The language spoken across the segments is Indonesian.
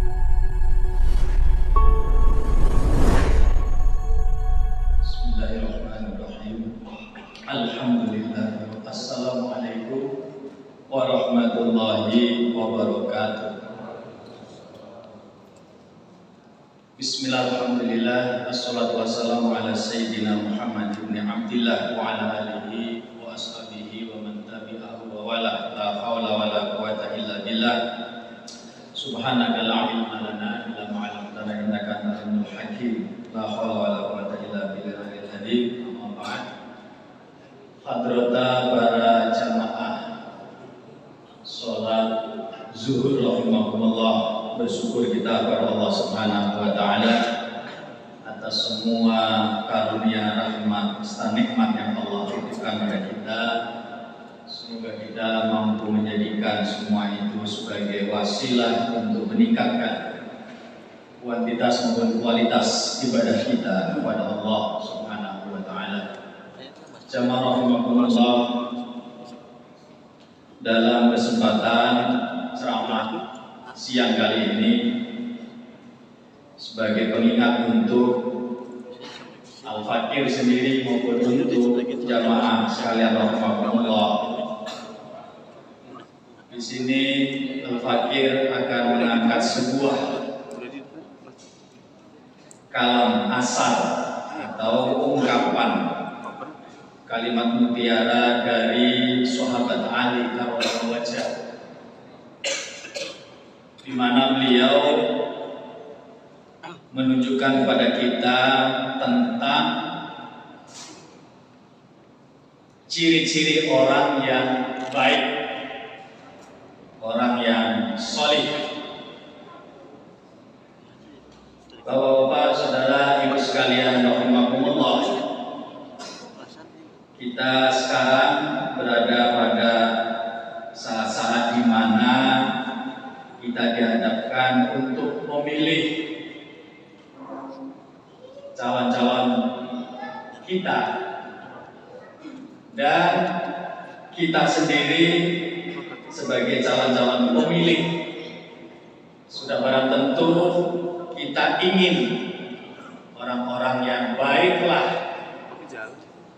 Bismillahirrahmanirrahim. Alhamdulillah. Assalamualaikum warahmatullahi wabarakatuh. Bismillahirrahmanirrahim. Assalatu wassalamu ala sayyidina Muhammad ibn Abdillah wa ala alihi wa ashabihi wa man tabi'ahu wa wala. La hawla wa la quwata illa billah. Subhanaka la ilma lana illa ma 'allamtana innaka antal alimul hakim. La hawla wa la quwata illa billahil azim. Amma ba'd. Hadrata para jamaah salat zuhur rahimakumullah, bersyukur kita kepada Allah Subhanahu wa taala atas semua karunia, rahmat, serta nikmat yang Allah titipkan kepada kita. Semoga kita mampu menjadikan semua itu sebagai wasilah untuk meningkatkan kuantitas maupun kualitas ibadah kita kepada Allah Subhanahu wa taala. Jamaah rahimakumullah, dalam kesempatan ceramah siang kali ini sebagai pengingat untuk Al-Fakir sendiri maupun untuk jamaah sekalian rahimakumullah, di sini Al-Fakir akan mengangkat sebuah kalam asar atau ungkapan kalimat mutiara dari sahabat Ali karramallahu wajhah, di mana beliau menunjukkan kepada kita tentang ciri-ciri orang yang baik, orang yang solih. Bapak-bapak, saudara, ibu sekalian rahimakumullah, kita sekarang berada pada saat-saat di mana kita dihadapkan untuk memilih calon-calon kita, dan kita sendiri sebagai calon-calon pemilih sudah barang tentu kita ingin orang-orang yang baiklah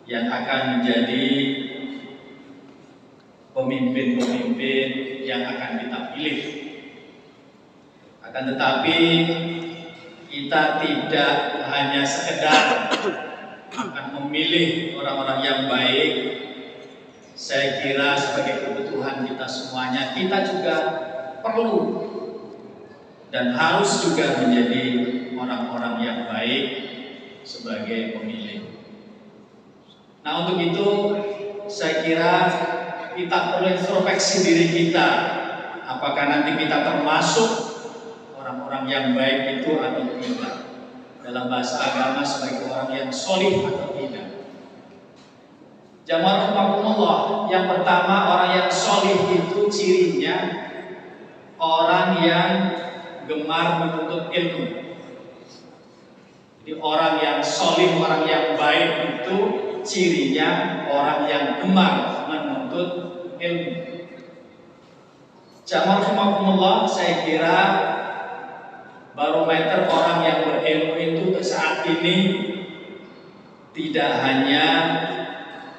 yang akan menjadi pemimpin-pemimpin yang akan kita pilih. Akan tetapi kita tidak hanya sekedar akan memilih orang-orang yang baik. Saya kira sebagai kebutuhan kita semuanya, kita juga perlu dan harus juga menjadi orang-orang yang baik sebagai pemilih. Nah, untuk itu saya kira kita perlu introspeksi diri kita, apakah nanti kita termasuk orang-orang yang baik itu atau tidak, dalam bahasa agama sebagai orang yang solih atau tidak. Jamaah rahimakumullah, yang pertama, orang yang solih itu cirinya orang yang gemar menuntut ilmu. Jadi orang yang solih, orang yang baik itu cirinya orang yang gemar menuntut ilmu. Jamaah rahimakumullah, saya kira barometer orang yang berilmu itu saat ini tidak hanya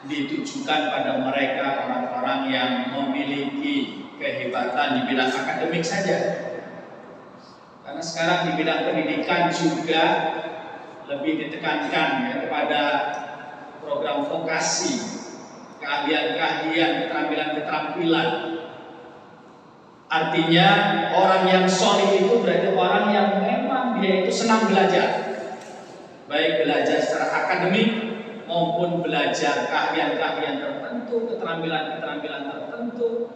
ditujukan pada mereka orang-orang yang memiliki kehebatan di bidang akademik saja, karena sekarang di bidang pendidikan juga lebih ditekankan ya, kepada program vokasi, keahlian-keahlian, keterampilan-keterampilan. Artinya orang yang solih itu berarti orang yang memang dia itu senang belajar, baik belajar secara akademik maupun belajar keahlian-keahlian tertentu, keterampilan-keterampilan tertentu,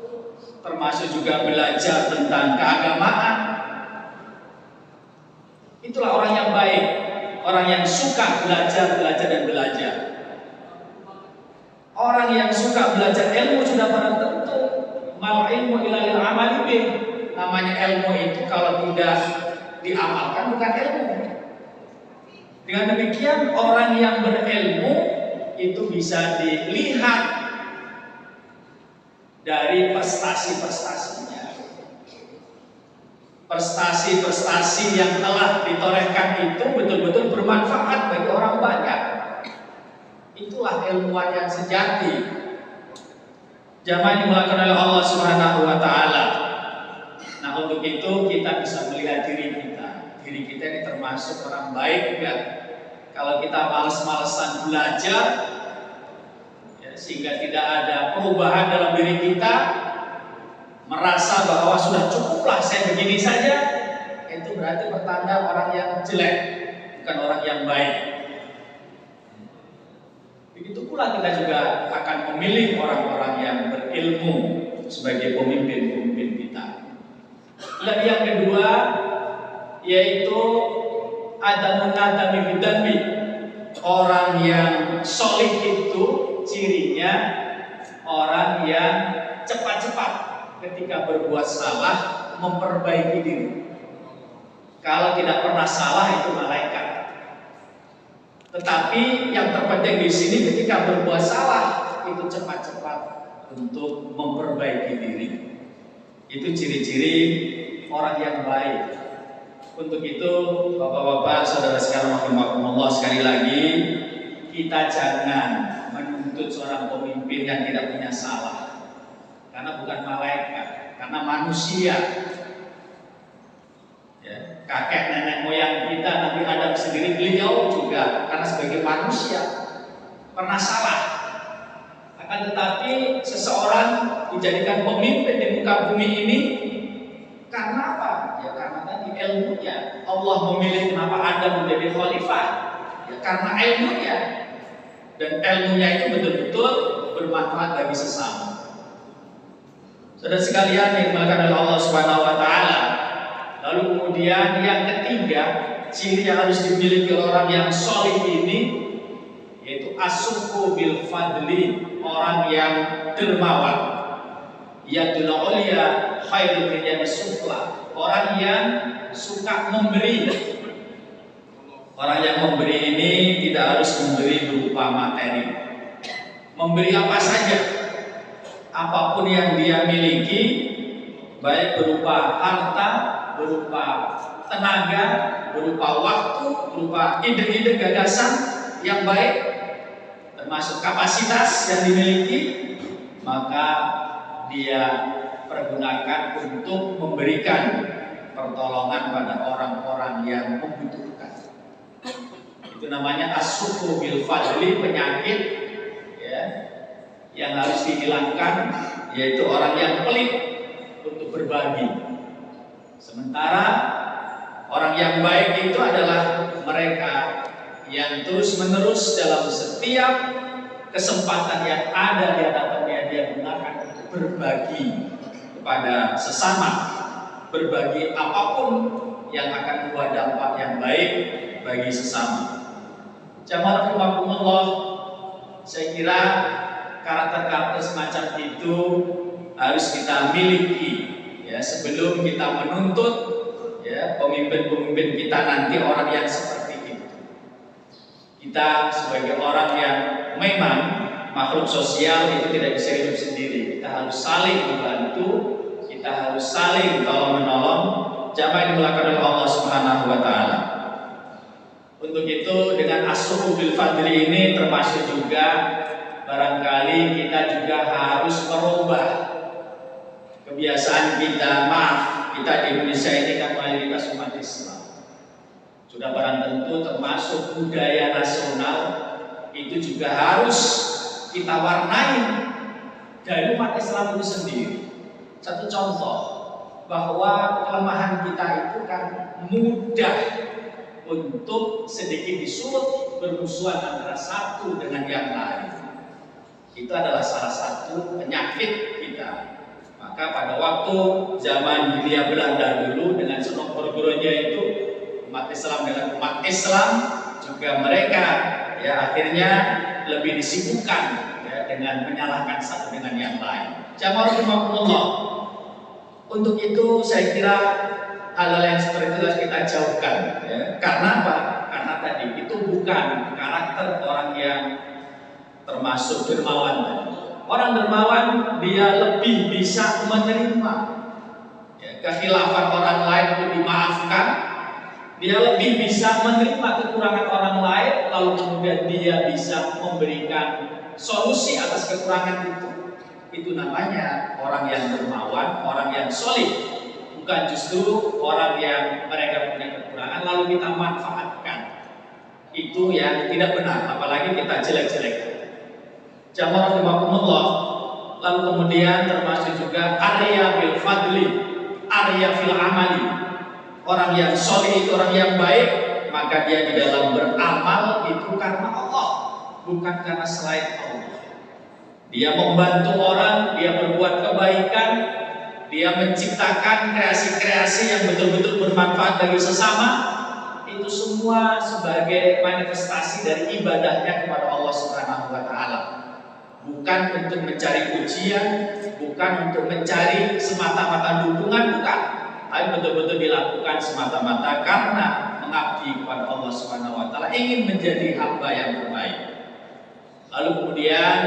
termasuk juga belajar tentang keagamaan. Itulah orang yang baik, orang yang suka belajar dan belajar. Orang yang suka belajar ilmu sudah barang tentu mal ilmu ilal amali bih. Namanya ilmu itu kalau tidak diamalkan bukan ilmu. Dengan demikian orang yang berilmu itu bisa dilihat dari prestasi-prestasinya. prestasi-prestasi yang telah ditorehkan itu betul-betul bermanfaat bagi orang banyak. Itulah ilmuwan yang sejati. Jamaah yang dimulakan oleh Allah Subhanahu wa taala. Nah, untuk itu kita bisa melihat diri kita. Diri kita ini termasuk orang baik enggak? Kalau kita malas-malesan belajar ya, sehingga tidak ada perubahan dalam diri kita, merasa bahwa sudah cukuplah saya begini saja, itu berarti pertanda orang yang jelek, bukan orang yang baik. Begitu pula kita juga akan memilih orang-orang yang berilmu sebagai pemimpin-pemimpin kita. Dan yang kedua yaitu adamun nadami bidambi. Orang yang solih itu cirinya orang yang cepat-cepat ketika berbuat salah memperbaiki diri. Kalau tidak pernah salah itu malaikat. Tetapi yang terpenting di sini ketika berbuat salah itu cepat-cepat untuk memperbaiki diri. Itu ciri-ciri orang yang baik. Untuk itu, Bapak-bapak, saudara sekalian rahimakumullah, sekali lagi kita jangan menuntut seorang pemimpin yang tidak punya salah. Karena bukan malaikat, karena manusia. Ya, kakek nenek moyang kita Nabi Adam sendiri, beliau juga karena sebagai manusia pernah salah. Akan tetapi seseorang dijadikan pemimpin di muka bumi ini karena apa? Ya karena tadi ilmunya. Allah memilih kenapa Adam menjadi khalifah. Ya karena ilmunya. Dan ilmunya itu betul-betul bermanfaat bagi sesama. Saudara sekalian yang dimuliakan oleh Allah Subhanahu wa taala. Lalu kemudian yang ketiga, ciri yang harus dimiliki orang yang solih ini yaitu as-sufu bil fadli, orang yang dermawan. Yadul ulia khairul min yadis sufla, orang yang suka memberi. Orang yang memberi ini tidak harus memberi berupa materi. Memberi apa saja, apapun yang dia miliki, baik berupa harta, berupa tenaga, berupa waktu, berupa ide-ide gagasan yang baik, termasuk kapasitas yang dimiliki, maka dia pergunakan untuk memberikan pertolongan pada orang-orang yang membutuhkan. Itu namanya as-sufu bil fadli, penyakit ya, yang harus dihilangkan, yaitu orang yang pelit untuk berbagi. Sementara orang yang baik itu adalah mereka yang terus-menerus dalam setiap kesempatan yang ada di hadapannya dia gunakan untuk berbagi kepada sesama, berbagi apapun yang akan membawa dampak yang baik bagi sesama. Jamaah rahimakumullah, saya kira karakter-karakter semacam itu harus kita miliki ya sebelum kita menuntut ya pemimpin-pemimpin kita nanti orang yang seperti itu. Kita sebagai orang yang memang makhluk sosial itu tidak bisa hidup sendiri. Kita harus saling membantu, kita harus saling tolong menolong. Jamaah yang dimuliakan oleh Allah Subhanahu wa taala. Untuk itu dengan as-sufu bil fadli ini termasuk juga barangkali kita juga harus merubah kebiasaan kita. Maaf, kita di Indonesia ini kan mayoritas umat Islam. Sudah barang tentu termasuk budaya nasional itu juga harus kita warnai dari umat Islam itu sendiri. Satu contoh bahwa kelemahan kita itu kan mudah untuk sedikit disulut bermusuhan antara satu dengan yang lain. Itu adalah salah satu penyakit kita. Maka pada waktu zaman Hindia Belanda dulu dengan senopor-goronya itu, umat Islam dengan umat Islam juga mereka ya akhirnya lebih disibukkan ya, dengan menyalahkan satu dengan yang lain. Jamaah rahimakumullah. Untuk itu saya kira hal-hal yang seperti itu harus kita jauhkan ya. Karena apa? Karena tadi itu bukan karakter orang yang termasuk dermawan. Orang dermawan dia lebih bisa menerima ya, kekhilafan orang lain untuk dimaafkan, dia lebih bisa menerima kekurangan orang lain, lalu kemudian dia bisa memberikan solusi atas kekurangan itu. Itu namanya orang yang dermawan, orang yang solid. Bukan justru orang yang mereka punya kekurangan lalu kita manfaatkan. Itu yang tidak benar, apalagi kita jelek-jelekkan. Jamaah rahimakumullah. Lalu kemudian termasuk juga arya bil fadli, arya fil amali. Orang yang solid itu orang yang baik, maka dia di dalam beramal itu karena Allah, bukan karena selain Allah. Dia membantu orang, dia berbuat kebaikan, dia menciptakan kreasi-kreasi yang betul-betul bermanfaat bagi sesama. Itu semua sebagai manifestasi dari ibadahnya kepada Allah Subhanahu wa taala. Bukan untuk mencari pujian, bukan untuk mencari semata-mata dukungan, bukan. Tapi betul-betul dilakukan semata-mata karena mengabdi kepada Allah Subhanahu wa taala, ingin menjadi hamba yang terbaik. Lalu kemudian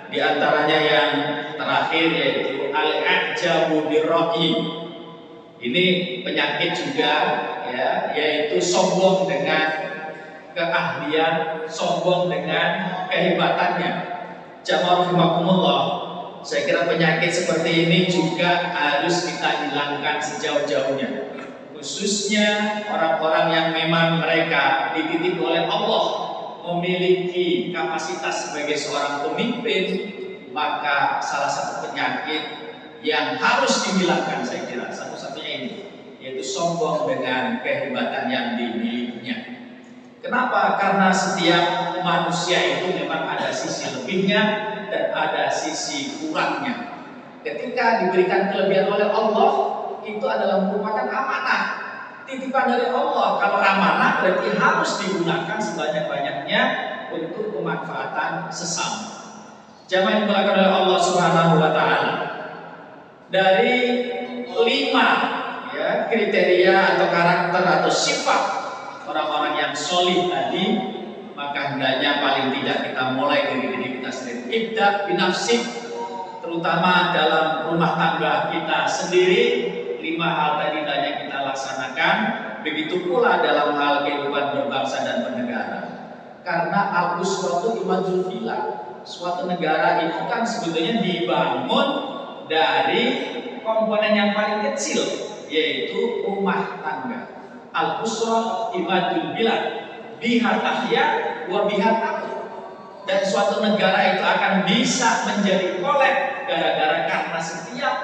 di antaranya yang terakhir yaitu al-i'jabu birra'i. Ini penyakit juga ya, yaitu sombong dengan keahlian, sombong dengan kehebatannya. Jamaah rahimakumullah, saya kira penyakit seperti ini juga harus kita hilangkan sejauh-jauhnya. Khususnya orang-orang yang memang mereka dididik oleh Allah, memiliki kapasitas sebagai seorang pemimpin, maka salah satu penyakit yang harus dihilangkan saya kira satu-satunya ini, yaitu sombong dengan kehebatan yang dimilikinya. Kenapa? Karena setiap manusia itu memang ada sisi lebihnya dan ada sisi kurangnya. Ketika diberikan kelebihan oleh Allah, itu adalah merupakan amanah, titipan dari Allah. Kalau amanah berarti harus digunakan sebanyak-banyaknya untuk pemanfaatan sesama. Jamaah yang dimuliakan oleh Allah Subhanahu wa taala. Dari 5 ya, kriteria atau karakter atau sifat orang-orang yang solid tadi, maka hendaknya paling tidak kita mulai dari diri kita sendiri. Ibda binafsik, terutama dalam rumah tangga kita sendiri. 5 hal tadi hendaknya kita laksanakan. Begitu pula dalam hal kehidupan berbangsa dan bernegara. Karena al-uswah itu imadul bilad. Suatu negara itu kan sebetulnya dibangun dari komponen yang paling kecil, yaitu rumah tangga. Al-usrah imadul bilad, biha tahya wa biha tamut. Dan suatu negara itu akan bisa menjadi kolek gara-gara karena setiap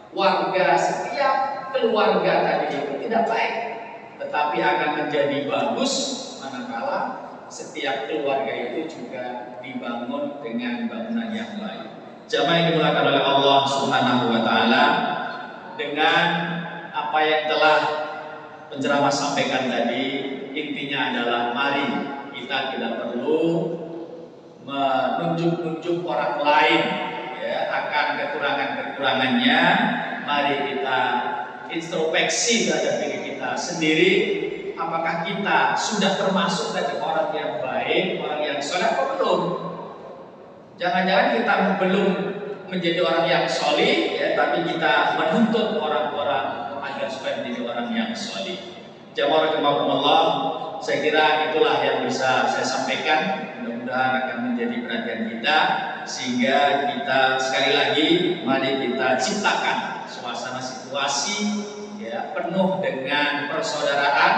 warga, setiap keluarga tadi itu tidak baik, tetapi akan menjadi bagus manakala setiap keluarga itu juga dibangun dengan bangunan yang baik. Jamaah yang dimuliakan oleh Allah Subhanahu wa taala, dengan apa yang telah penceramah sampaikan tadi, intinya adalah mari kita tidak perlu menunjuk-nunjuk orang lain ya akan kekurangan-kekurangannya. Mari kita introspeksi terhadap diri kita sendiri. Apakah kita sudah termasuk dari orang yang baik, orang yang soleh atau belum? Jangan-jangan kita belum menjadi orang yang soleh, ya, tapi kita menuntut orang-orang agar supaya menjadi orang yang soleh. Jamaah rahimakumullah, saya kira itulah yang bisa saya sampaikan. Mudah-mudahan akan menjadi perhatian kita, sehingga kita sekali lagi mari kita ciptakan suasana situasi ya penuh dengan persaudaraan,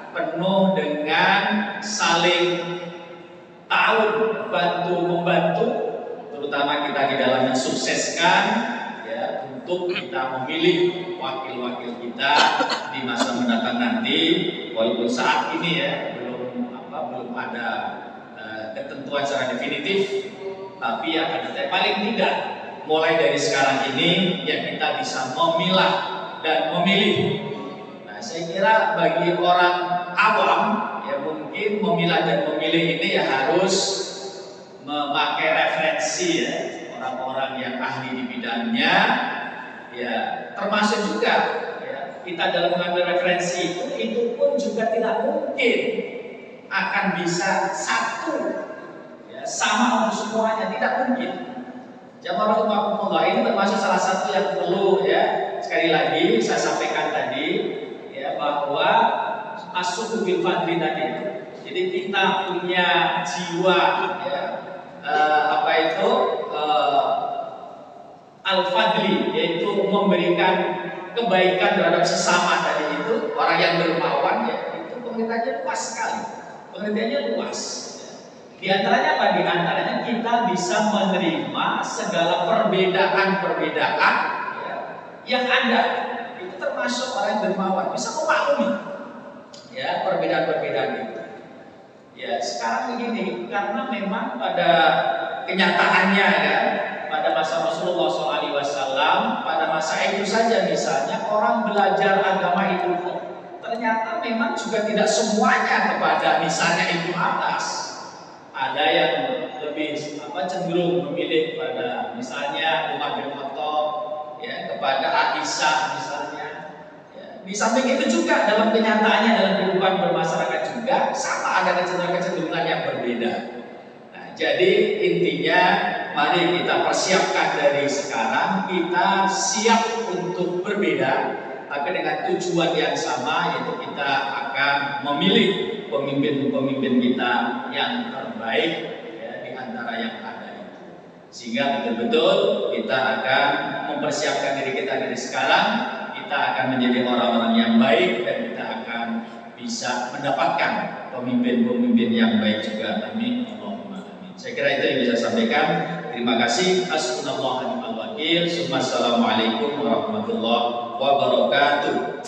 penuh dengan saling tahu bantu membantu, terutama kita di dalam mensukseskan ya untuk kita memilih wakil-wakil kita di masa mendatang nanti. Walaupun saat ini ya belum ada ketentuan secara definitif, tapi akan paling tidak mulai dari sekarang ini ya kita bisa memilah dan memilih. Nah, saya kira bagi orang awam ya mungkin memilah dan memilih ini ya harus memakai referensi ya orang-orang yang ahli di bidangnya, ya termasuk juga ya, kita dalam mengambil referensi itu pun juga tidak mungkin akan bisa satu ya, sama untuk semuanya, tidak mungkin. Jamaah rahimakumullah, ini termasuk salah satu yang perlu ya sekali lagi saya sampaikan tadi, as-suhubil fadli tadi. Jadi kita punya jiwa ya, al-fadli, yaitu memberikan kebaikan terhadap sesama tadi itu, orang yang dermawan ya, itu pengertiannya luas sekali. Pengertiannya luas. Di antaranya apa? Di antaranya kita bisa menerima segala perbedaan-perbedaan ya, yang ada. Itu termasuk orang yang dermawan, bisa memaklumi ya perbedaan-perbedaan itu. Ya sekarang begini, karena memang pada kenyataannya ya, pada masa Rasulullah SAW, pada masa itu saja misalnya orang belajar agama itu ternyata memang juga tidak semuanya kepada misalnya ilmu atas. Ada yang lebih cenderung memilih pada misalnya Umar bin Khattab ya, kepada Aisyah misalnya. Di samping itu juga dalam kenyataannya dalam kehidupan bermasyarakat juga sama ada kecenderungan yang berbeda. Nah, jadi intinya mari kita persiapkan dari sekarang, kita siap untuk berbeda, tapi dengan tujuan yang sama, yaitu kita akan memilih pemimpin-pemimpin kita yang terbaik ya, di antara yang ada itu. Sehingga betul-betul kita akan mempersiapkan diri kita dari sekarang. Kita akan menjadi orang-orang yang baik dan kita akan bisa mendapatkan pemimpin-pemimpin yang baik juga. Amin. Allahumma amin. Saya kira itu yang bisa saya sampaikan. Terima kasih. Hasbunallahu wa ni'mal wakil. Assalamualaikum warahmatullahi wabarakatuh.